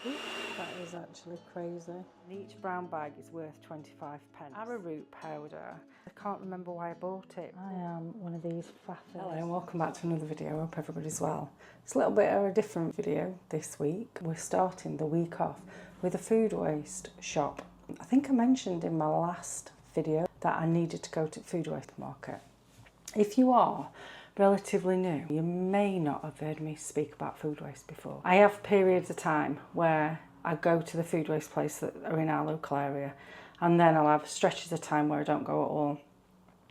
That is actually crazy. And each brown bag is worth 25 pence. Arrowroot powder. I can't remember why I bought it. I am one of these faffers. Hello and welcome back to another video. I hope everybody's well. It's a little bit of a different video this week. We're starting the week off with a food waste shop. I think I mentioned in my last video that I needed to go to the food waste market. If you are relatively new, you may not have heard me speak about food waste before. I have periods of time where I go to the food waste place that are in our local area, and then I'll have stretches of time where I don't go at all.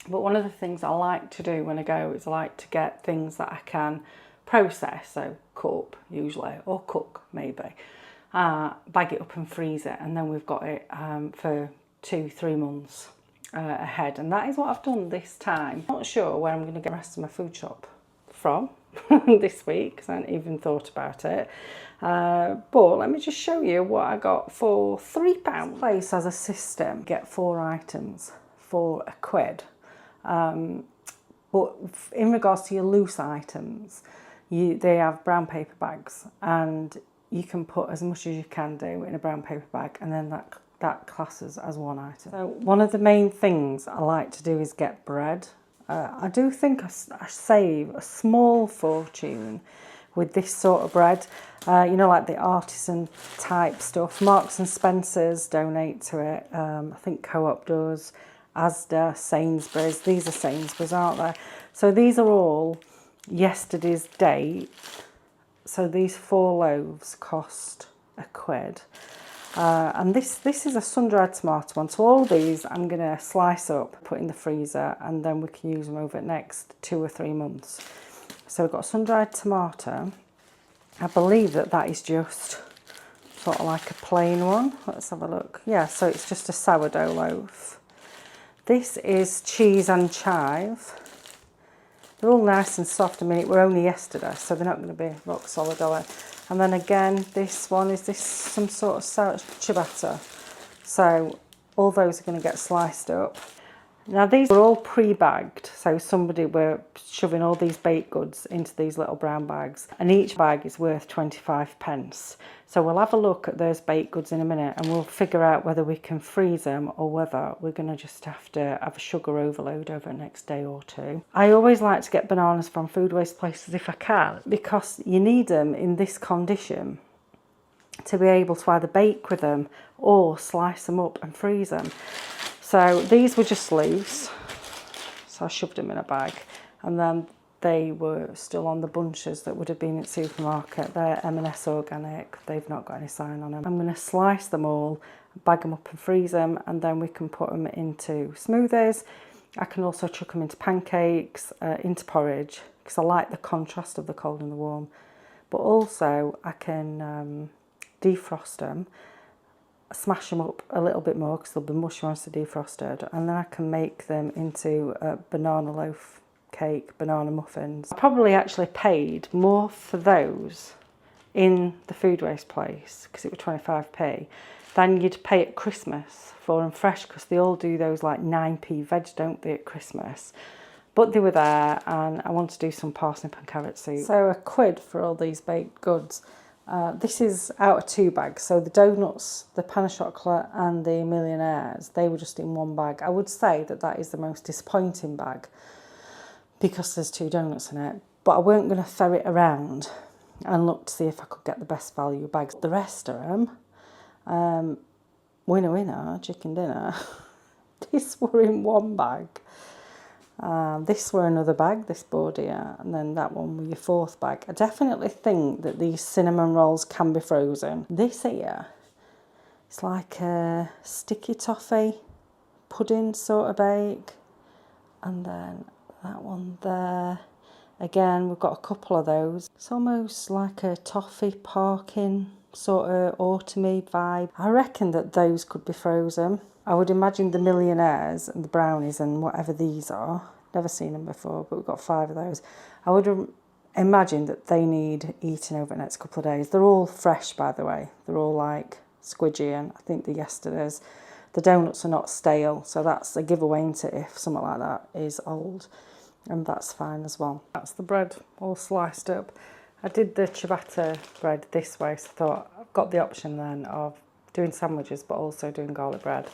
But one of the things I like to do when I go is I like to get things that I can process, so cut up usually, or cook maybe, bag it up and freeze it, and then we've got it for 2-3 months ahead. And that is what I've done this time. Not sure where I'm going to get the rest of my food shop from this week, because I hadn't even thought about it. But let me just show you what I got for £3. This place has a system, get 4 items for £1. But in regards to your loose items, they have brown paper bags, and you can put as much as you can do in a brown paper bag, and then that classes as one item. So one of the main things I like to do is get bread. I do think I save a small fortune with this sort of bread. You know, like the artisan type stuff. Marks and Spencer's donate to it. I think Co-op does. Asda, Sainsbury's. These are Sainsbury's, aren't they? So these are all yesterday's date. So these 4 loaves cost £1. And this is a sun-dried tomato one. So all these I'm going to slice up, put in the freezer, and then we can use them over the next 2 or 3 months. So we've got a sun-dried tomato. I believe that is just sort of like a plain one. Let's have a look. Yeah, so it's just a sourdough loaf. This is cheese and chive. They're all nice and soft. I mean, it were only yesterday, so they're not going to be rock solid, are they? And then again, this one is some sort of sour ciabatta. So all those are going to get sliced up. Now these are all pre-bagged, so somebody were shoving all these baked goods into these little brown bags, and each bag is worth 25 pence. So we'll have a look at those baked goods in a minute, and we'll figure out whether we can freeze them or whether we're going to just have to have a sugar overload over the next day or 2. I always like to get bananas from food waste places if I can, because you need them in this condition to be able to either bake with them or slice them up and freeze them. So these were just loose, so I shoved them in a bag, and then they were still on the bunches that would have been at the supermarket. They're M&S organic, they've not got any sign on them. I'm going to slice them all, bag them up and freeze them, and then we can put them into smoothies. I can also chuck them into pancakes, into porridge, because I like the contrast of the cold and the warm. But also I can defrost them, smash them up a little bit more because they'll be mushy once they're defrosted, and then I can make them into a banana loaf cake, banana muffins. I probably actually paid more for those in the food waste place, because it was 25p, than you'd pay at Christmas for them fresh, because they all do those like 9p veg, don't they, at Christmas. But they were there, and I want to do some parsnip and carrot soup. So £1 for all these baked goods. This is out of 2 bags, so the donuts, the pain au chocolat and the millionaires, they were just in 1 bag. I would say that is the most disappointing bag because there's 2 donuts in it, but I weren't going to ferret around and look to see if I could get the best value bags. The rest of them, winner winner, chicken dinner, this were in 1 bag. This were another bag, this board here, and then that one with your 4th bag. I definitely think that these cinnamon rolls can be frozen. This here, it's like a sticky toffee pudding sort of bake. And then that one there. Again, we've got a couple of those. It's almost like a toffee parking sort of autumny vibe. I reckon that those could be frozen. I would imagine the millionaires and the brownies and whatever these are, never seen them before, but we've got 5 of those. I would imagine that they need eating over the next couple of days. They're all fresh, by the way. They're all like squidgy, and I think they're yesterday's. The donuts are not stale, so that's a giveaway into if something like that is old, and that's fine as well. That's the bread all sliced up. I did the ciabatta bread this way, so I thought got the option then of doing sandwiches but also doing garlic bread.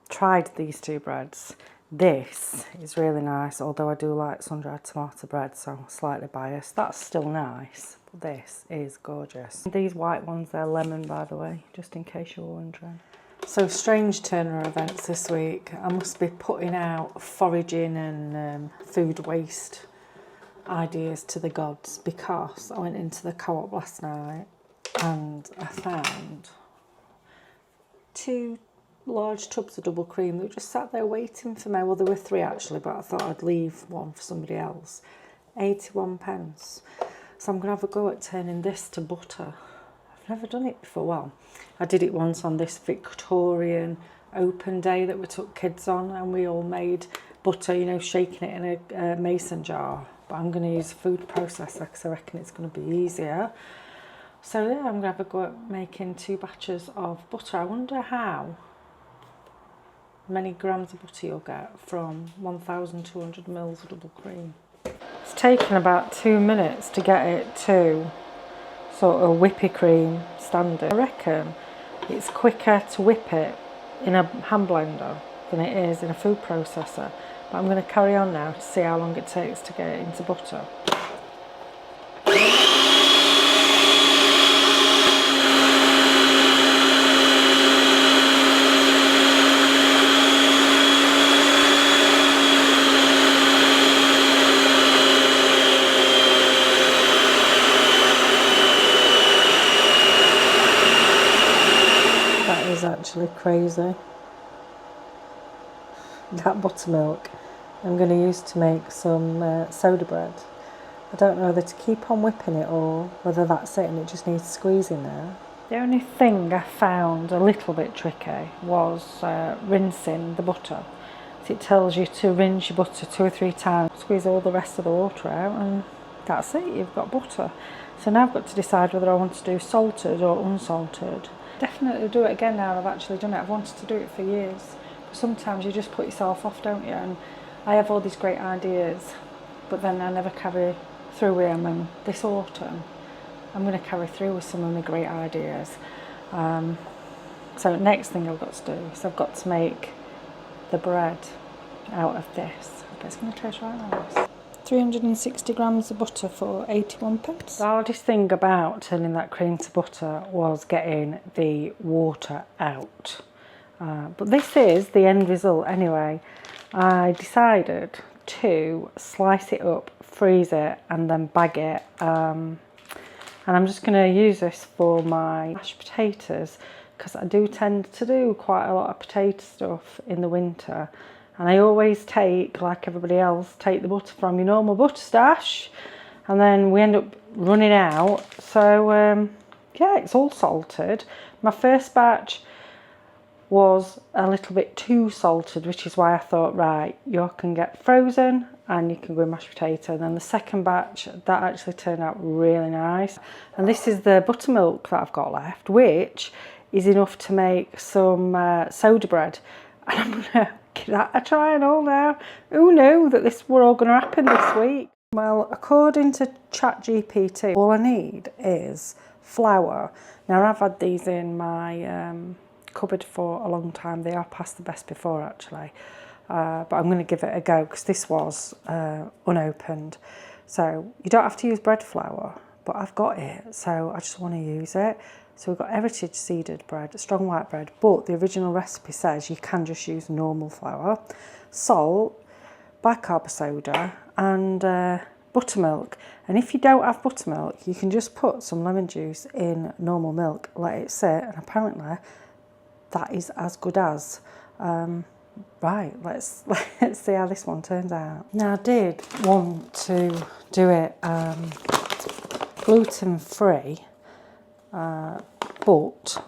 Tried these two breads. This is really nice, although I do like sun-dried tomato bread, so I'm slightly biased. That's still nice, but this is gorgeous. These white ones, they're lemon, by the way, just in case you were wondering. So strange turner events this week. I must be putting out foraging and food waste ideas to the gods, because I went into the co-op last night and I found 2 large tubs of double cream that just sat there waiting for me. Well, there were 3 actually, but I thought I'd leave one for somebody else. 81p. So I'm going to have a go at turning this to butter. I've never done it before. Well, I did it once on this Victorian open day that we took kids on, and we all made butter, you know, shaking it in a mason jar. But I'm going to use a food processor because I reckon it's going to be easier. So yeah, I'm going to have a go at making 2 batches of butter. I wonder how many grams of butter you'll get from 1,200 mils of double cream. It's taken about 2 minutes to get it to sort of whippy cream standard. I reckon it's quicker to whip it in a hand blender than it is in a food processor. But I'm going to carry on now to see how long it takes to get it into butter. That is actually crazy. That buttermilk I'm going to use to make some soda bread. I don't know whether to keep on whipping it or whether that's it and it just needs squeezing there. The only thing I found a little bit tricky was rinsing the butter. So it tells you to rinse your butter 2 or 3 times, squeeze all the rest of the water out, and that's it, you've got butter. So now I've got to decide whether I want to do salted or unsalted. Definitely do it again now I've actually done it. I've wanted to do it for years. But sometimes you just put yourself off, don't you? And I have all these great ideas, but then I never carry through with them. And this autumn, I'm going to carry through with some of my great ideas. So next thing I've got to do is I've got to make the bread out of this. But it's going to taste right nice. 360 grams of butter for 81p. The hardest thing about turning that cream to butter was getting the water out. But this is the end result anyway. I decided to slice it up, freeze it, and then bag it. And I'm just going to use this for my mashed potatoes, because I do tend to do quite a lot of potato stuff in the winter. And I always take, like everybody else, take the butter from your normal butter stash, and then we end up running out. So yeah, it's all salted. My first batch was a little bit too salted, which is why I thought, right, you can get frozen and you can go mashed potato. And then the second batch, that actually turned out really nice. And this is the buttermilk that I've got left, which is enough to make some soda bread. And I'm going to give that a try and all now. Who knew that this were all going to happen this week? Well, according to ChatGPT, all I need is flour. Now, I've had these in my cupboard for a long time. They are past the best before, actually. But I'm going to give it a go because this was unopened. So you don't have to use bread flour, but I've got it, so I just want to use it. So we've got heritage seeded bread, strong white bread, but the original recipe says you can just use normal flour, salt, bicarb soda, and buttermilk. And if you don't have buttermilk, you can just put some lemon juice in normal milk, let it sit, and apparently that is as good as. Right, let's see how this one turns out. Now, I did want to do it gluten-free, but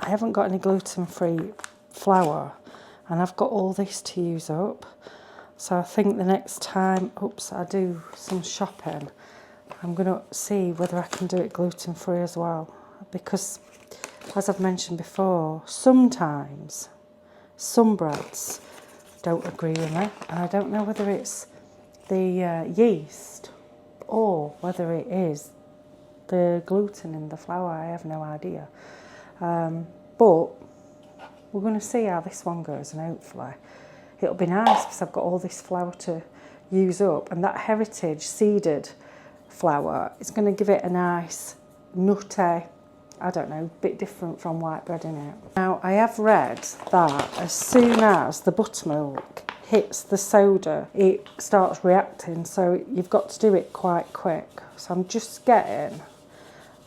I haven't got any gluten-free flour, and I've got all this to use up. So I think the next time, I do some shopping, I'm going to see whether I can do it gluten-free as well. Because, as I've mentioned before, sometimes some breads don't agree with me, and I don't know whether it's the yeast or whether it is the gluten in the flour, I have no idea. But we're going to see how this one goes, and hopefully it'll be nice because I've got all this flour to use up, and that heritage seeded flour is going to give it a nice nutty, I don't know, bit different from white bread in it. Now I have read that as soon as the buttermilk hits the soda it starts reacting, so you've got to do it quite quick. So I'm just getting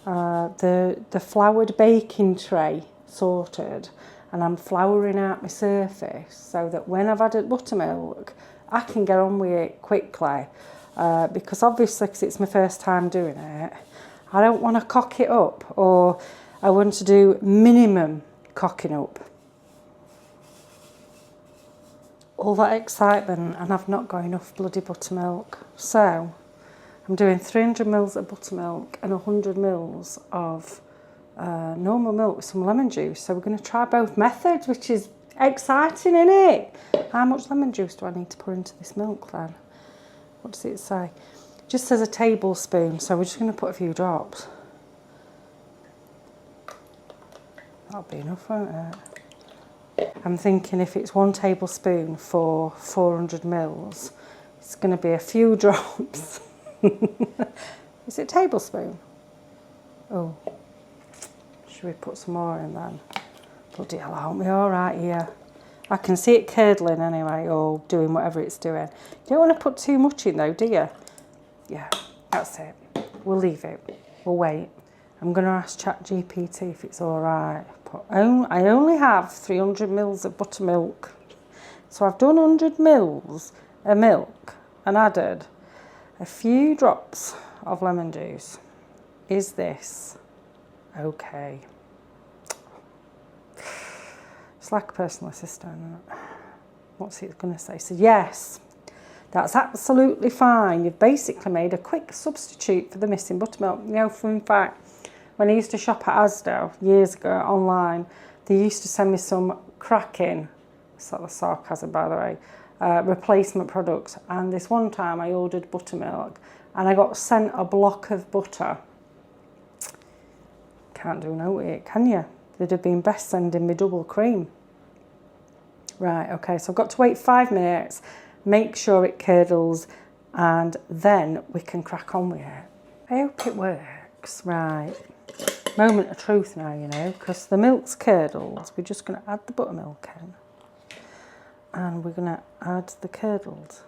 the floured baking tray sorted, and I'm flouring out my surface so that when I've added buttermilk I can get on with it quickly, because obviously because it's my first time doing it, I don't want to cock it up, or I want to do minimum cocking up. All that excitement, and I've not got enough bloody buttermilk. So I'm doing 300 ml of buttermilk and 100 ml of normal milk with some lemon juice. So we're going to try both methods, which is exciting, isn't it? How much lemon juice do I need to put into this milk then? What does it say? It just says a tablespoon, so we're just going to put a few drops. That'll be enough, won't it? I'm thinking if it's 1 tablespoon for 400 ml, it's going to be a few drops. Is it a tablespoon? Oh, should we put some more in then? Bloody hell, aren't we all right here? I can see it curdling anyway, or doing whatever it's doing. You don't want to put too much in though, do you? Yeah, that's it. We'll leave it. We'll wait. I'm going to ask ChatGPT if it's all right. I only have 300 ml of buttermilk. So I've done 100 ml of milk and added a few drops of lemon juice. Is this okay? It's like a personal assistant, isn't it? What's it going to say? So yes, that's absolutely fine. You've basically made a quick substitute for the missing buttermilk. You know, in fact, when I used to shop at Asda years ago online, they used to send me some cracking, sort of sarcasm by the way, replacement products. And this one time I ordered buttermilk and I got sent a block of butter. Can't do no with it, can you? They'd have been best sending me double cream. Right, okay, so I've got to wait 5 minutes, make sure it curdles, and then we can crack on with it. I hope it works. Right, moment of truth now, you know, because the milk's curdled. We're just going to add the buttermilk in, and we're going to add the curdled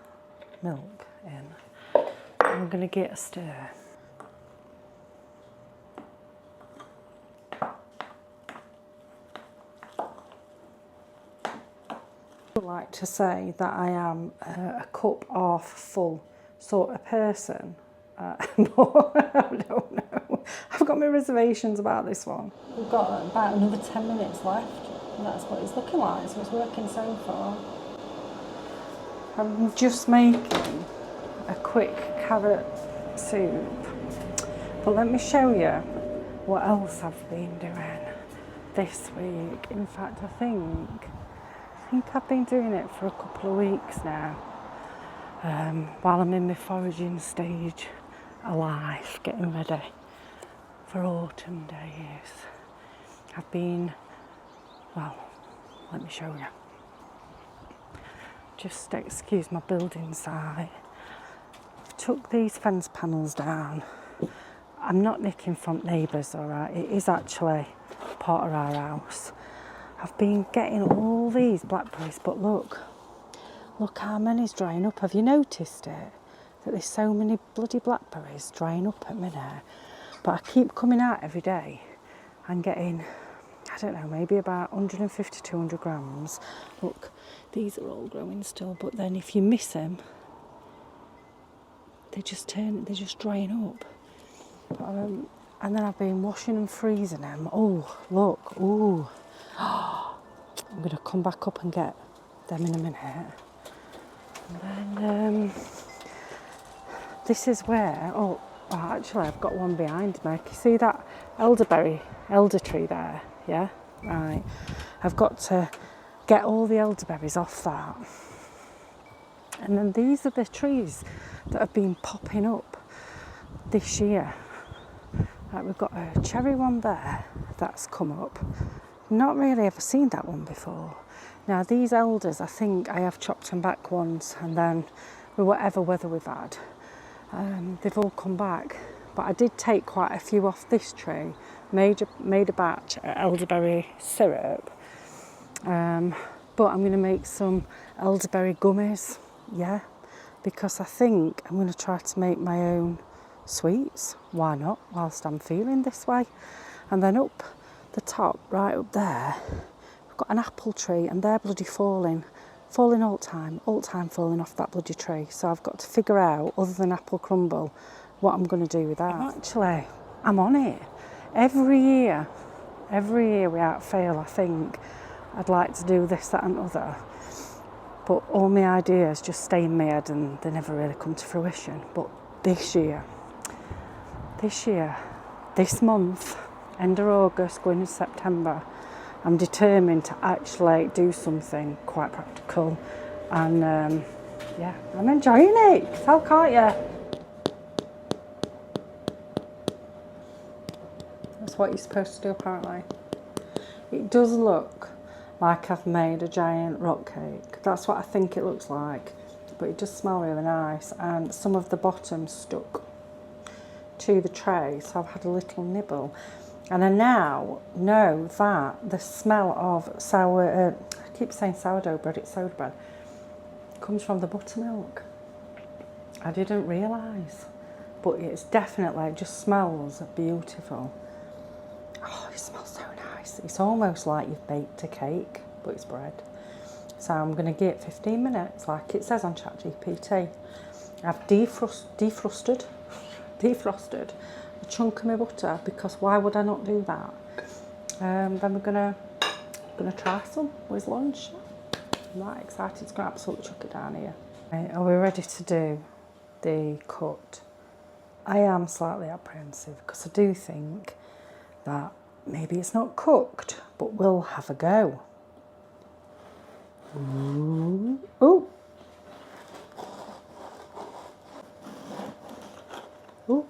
milk in, and we're going to get a stir. I would like to say that I am a cup half full sort of person, but I don't know. I've got my reservations about this one. We've got about another 10 minutes left, and that's what it's looking like, so it's working so far. I'm just making a quick carrot soup, but let me show you what else I've been doing this week. In fact, I think I've been doing it for a couple of weeks now, while I'm in my foraging stage alive, getting ready for autumn days. I've been, well, let me show you. Just excuse my building site. I've took these fence panels down. I'm not nicking from neighbours, alright, it is actually part of our house. I've been getting all these blackberries, but look how many's drying up. Have you noticed it? That there's so many bloody blackberries drying up at minute. But I keep coming out every day and getting, I don't know, maybe about 150, 200 grams. Look, these are all growing still, but then if you miss them, they're just drying up. But, and then I've been washing and freezing them. Oh, look, ooh. I'm going to come back up and get them in a minute. And then this is where, oh, actually I've got one behind me. Can you see that elderberry, elder tree there? Yeah, right. I've got to get all the elderberries off that. And then these are the trees that have been popping up this year. Right, we've got a cherry one there that's come up. Not really ever seen that one before. Now these elders, I think I have chopped them back once, and then with whatever weather we've had, they've all come back. But I did take quite a few off this tree, made a batch of elderberry syrup, but I'm going to make some elderberry gummies, yeah, because I think I'm going to try to make my own sweets. Why not, whilst I'm feeling this way? And then up the top, right up there, we've got an apple tree, and they're bloody falling all the time falling off that bloody tree. So I've got to figure out, other than apple crumble, what I'm going to do with that. Actually, I'm on it. Every year without fail, I think I'd like to do this, that and other. But all my ideas just stay in my head and they never really come to fruition. But this year, this month, end of August, going into September, I'm determined to actually do something quite practical. And yeah, I'm enjoying it. Tell, can't you? That's what you're supposed to do, apparently. It does look like I've made a giant rock cake. That's what I think it looks like. But it does smell really nice, and some of the bottom stuck to the tray, so I've had a little nibble. And I now know that the smell of I keep saying sourdough bread, it's soda bread, comes from the buttermilk. I didn't realise, but it's definitely, it just smells beautiful. Oh, it smells so nice. It's almost like you've baked a cake, but it's bread. So I'm going to give it 15 minutes, like it says on ChatGPT. I've defrosted a chunk of my butter, because why would I not do that? Then we're gonna try some with lunch. I'm that excited. It's gonna absolutely chuck it down here. Right, are we ready to do the cut? I am slightly apprehensive because I do think that maybe it's not cooked, but we'll have a go. Ooh. Ooh. Ooh.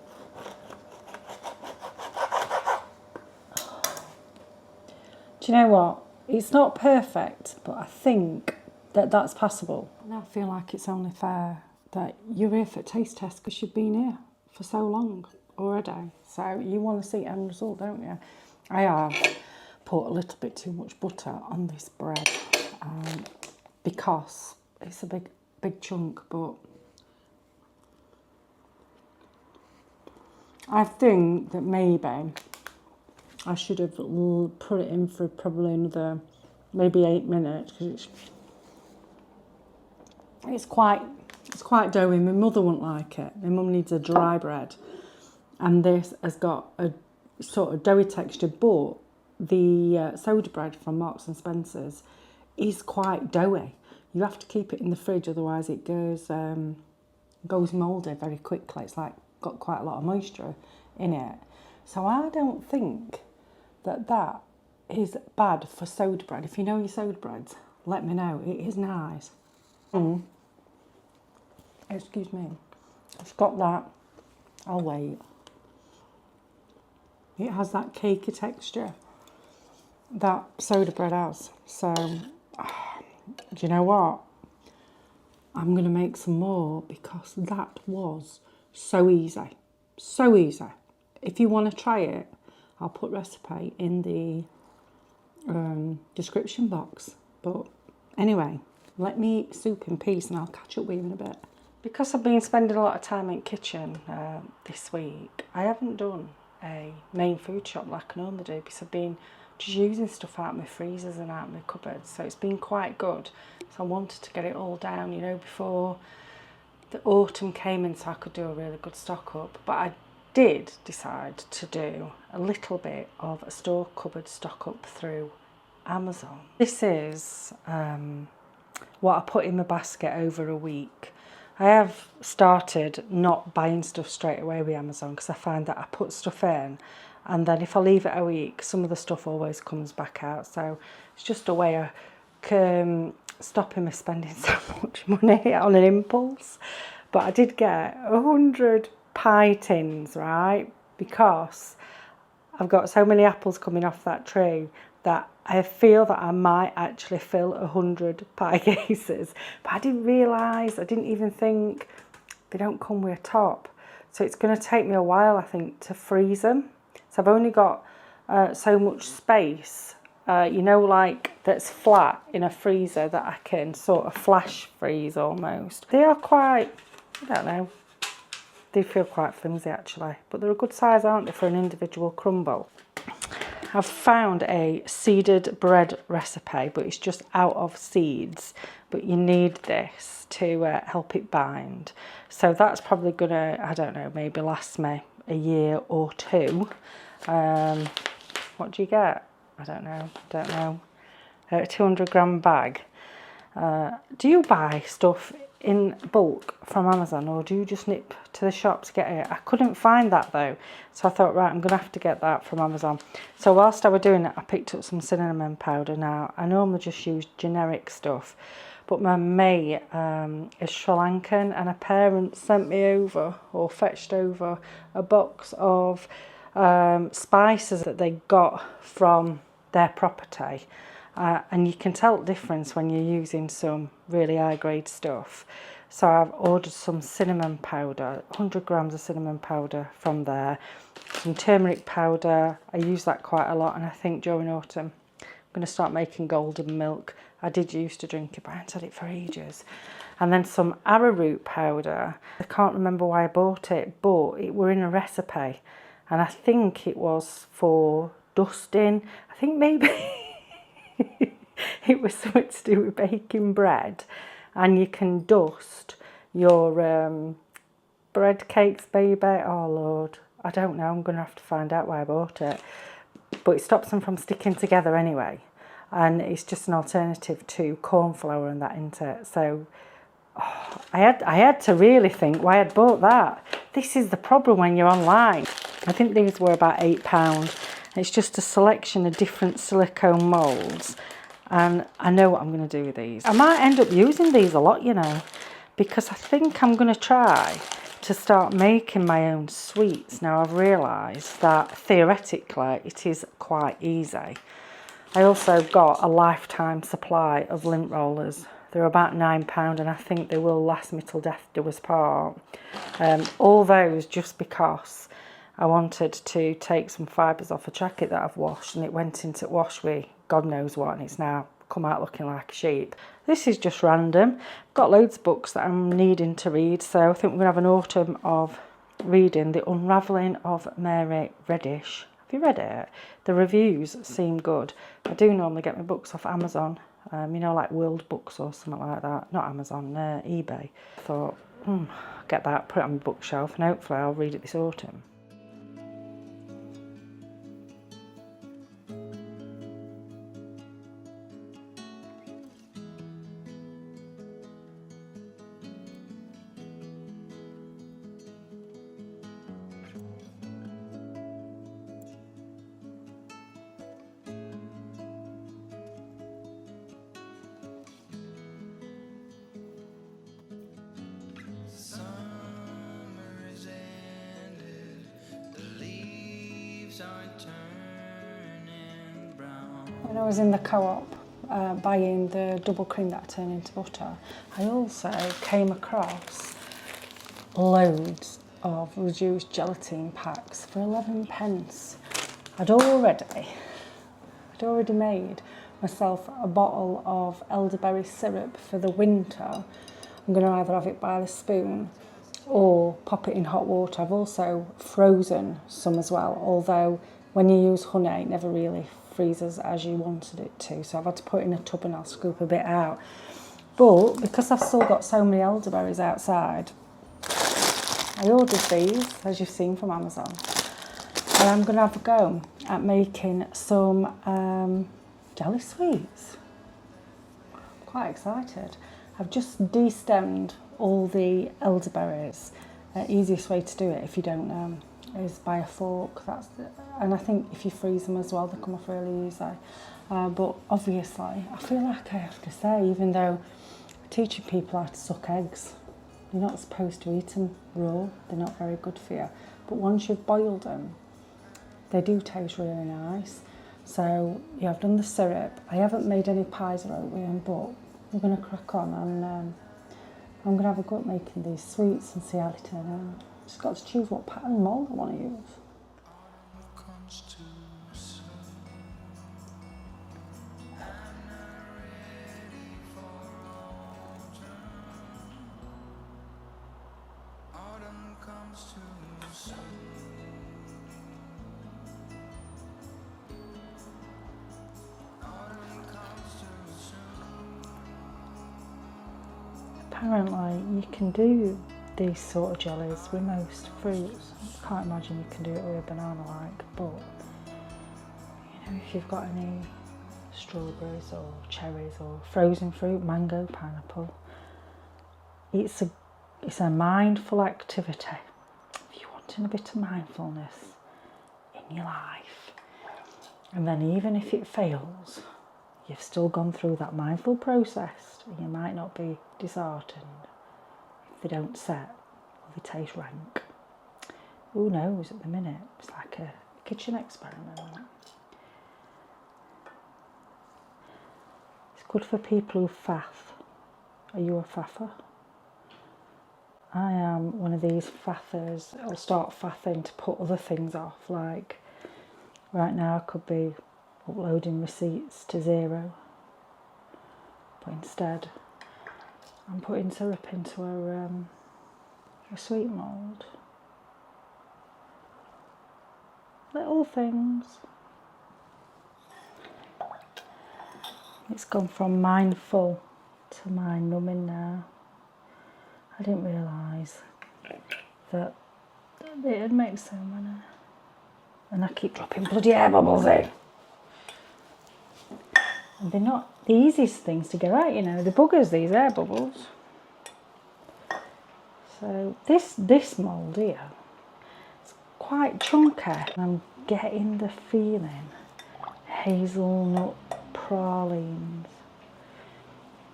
Do you know what? It's not perfect, but I think that that's passable. And I feel like it's only fair that you're here for a taste test, because you've been here for so long already. So you want to see the end result, don't you? I have put a little bit too much butter on this bread because it's a big chunk, but I think that maybe I should have put it in for probably another maybe 8 minutes, because it's quite doughy. My mother wouldn't like it. My mum needs a dry bread, and this has got a sort of doughy texture, but the soda bread from Marks and Spencer's is quite doughy. You have to keep it in the fridge, otherwise it goes mouldy very quickly. It's like got quite a lot of moisture in it. So I don't think that is bad for soda bread. If you know your soda breads, let me know. It is nice. Excuse me. It's got that. I'll wait. It has that cakey texture that soda bread has. So, do you know what? I'm going to make some more, because that was so easy. So easy. If you want to try it, I'll put recipe in the description box. But anyway, let me eat soup in peace, and I'll catch up with you in a bit. Because I've been spending a lot of time in the kitchen this week, I haven't done a main food shop like I normally do, because I've been just using stuff out of my freezers and out of my cupboards. So it's been quite good. So I wanted to get it all down, you know, before the autumn came in, so I could do a really good stock up. But I did decide to do a little bit of a store cupboard stock up through Amazon. This is what I put in my basket over a week. I have started not buying stuff straight away with Amazon, because I find that I put stuff in, and then if I leave it a week, some of the stuff always comes back out. So it's just a way of stopping me spending so much money on an impulse. But I did get 100 pie tins, right? Because I've got so many apples coming off that tree that I feel that I might actually fill 100 pie cases. But I didn't realise, I didn't even think they don't come with a top. So it's going to take me a while, I think, to freeze them. So I've only got so much space, you know, like that's flat in a freezer that I can sort of flash freeze almost. They are quite, I don't know, they feel quite flimsy actually, but they're a good size, aren't they, for an individual crumble. I've found a seeded bread recipe, but it's just out of seeds, but you need this to help it bind. So that's probably gonna, I don't know, maybe last me a year or two. What do you get? I don't know. A 200 gram bag. Do you buy stuff in bulk from Amazon, or do you just nip to the shop to get it? I couldn't find that though, so I thought, right, I'm gonna have to get that from Amazon. So whilst I was doing it, I picked up some cinnamon powder. Now I normally just use generic stuff, but my mate is Sri Lankan, and her parents sent me over, or fetched over, a box of spices that they got from their property. And you can tell the difference when you're using some really high grade stuff. So I've ordered some cinnamon powder, 100 grams of cinnamon powder from there, some turmeric powder. I use that quite a lot, and I think during autumn I'm going to start making golden milk. I did used to drink it, but I haven't had it for ages. And then some arrowroot powder. I can't remember why I bought it, but it were in a recipe, and I think it was for dusting. I think maybe it was something to do with baking bread, and you can dust your bread cakes, baby. Oh Lord, I don't know, I'm gonna have to find out why I bought it, but it stops them from sticking together anyway, and it's just an alternative to corn flour and that, isn't it? So I had to really think why I'd bought that. This is the problem when you're online. I think these were about £8. It's just a selection of different silicone moulds, and I know what I'm going to do with these. I might end up using these a lot, you know, because I think I'm going to try to start making my own sweets. Now I've realised that theoretically it is quite easy. I also got a lifetime supply of lint rollers. They're about £9, and I think they will last me till death do us part. All those just because I wanted to take some fibres off a jacket that I've washed, and it went into wash with God knows what, and it's now come out looking like a sheep. This is just random. I've got loads of books that I'm needing to read, so I think we're going to have an autumn of reading The Unravelling of Mary Reddish. Have you read it? The reviews seem good. I do normally get my books off Amazon, you know, like World Books or something like that. Not Amazon, eBay. I thought, get that, put it on my bookshelf, and hopefully I'll read it this autumn. When I was in the co-op buying the double cream that I turned into butter, I also came across loads of reduced gelatine packs for 11p. I'd already made myself a bottle of elderberry syrup for the winter. I'm going to either have it by the spoon or pop it in hot water. I've also frozen some as well, although when you use honey it never really freezes as you wanted it to, so I've had to put it in a tub and I'll scoop a bit out. But because I've still got so many elderberries outside, I ordered these, as you've seen, from Amazon, and I'm going to have a go at making some jelly sweets. I'm quite excited. I've just de-stemmed all the elderberries. Easiest way to do it, if you don't know, is by a fork. And I think if you freeze them as well, they come off really easy. But obviously, I feel like I have to say, even though I'm teaching people how to suck eggs, you're not supposed to eat them raw. They're not very good for you. But once you've boiled them, They do taste really nice. So yeah, I've done the syrup. I haven't made any pies or oatmeal, but we're going to crack on, and I'm going to have a go at making these sweets and see how they turn out. Just got to choose what pattern mould I want to use. Apparently you can do these sort of jellies with most fruits. I can't imagine you can do it with a banana like, but you know, if you've got any strawberries or cherries or frozen fruit, mango, pineapple, it's a mindful activity. If you're wanting a bit of mindfulness in your life, and then even if it fails, you've still gone through that mindful process. You might not be disheartened if they don't set or they taste rank. Who knows at the minute? It's like a kitchen experiment. It's good for people who faff. Are you a faffer? I am one of these faffers. I'll start faffing to put other things off. Like right now I could be uploading receipts to 0. But instead, I'm putting syrup into a sweet mould. Little things. It's gone from mindful to mind numbing now. I didn't realise that it'd make so many. And I keep dropping bloody air bubbles in. And they're not the easiest things to get out, you know, the buggers, these air bubbles. So this mould here, it's quite chunky. I'm getting the feeling hazelnut pralines.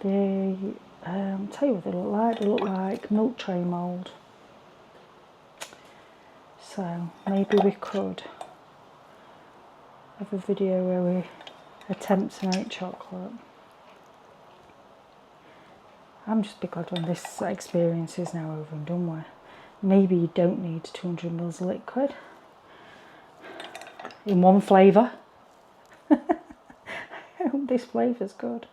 They, I'll tell you what they look like. They look like milk tray mould. So maybe we could have a video where we attempt to make chocolate. I'm just be glad when this experience is now over and done with. Maybe you don't need 200 ml of liquid in one flavour. I hope this flavour's good.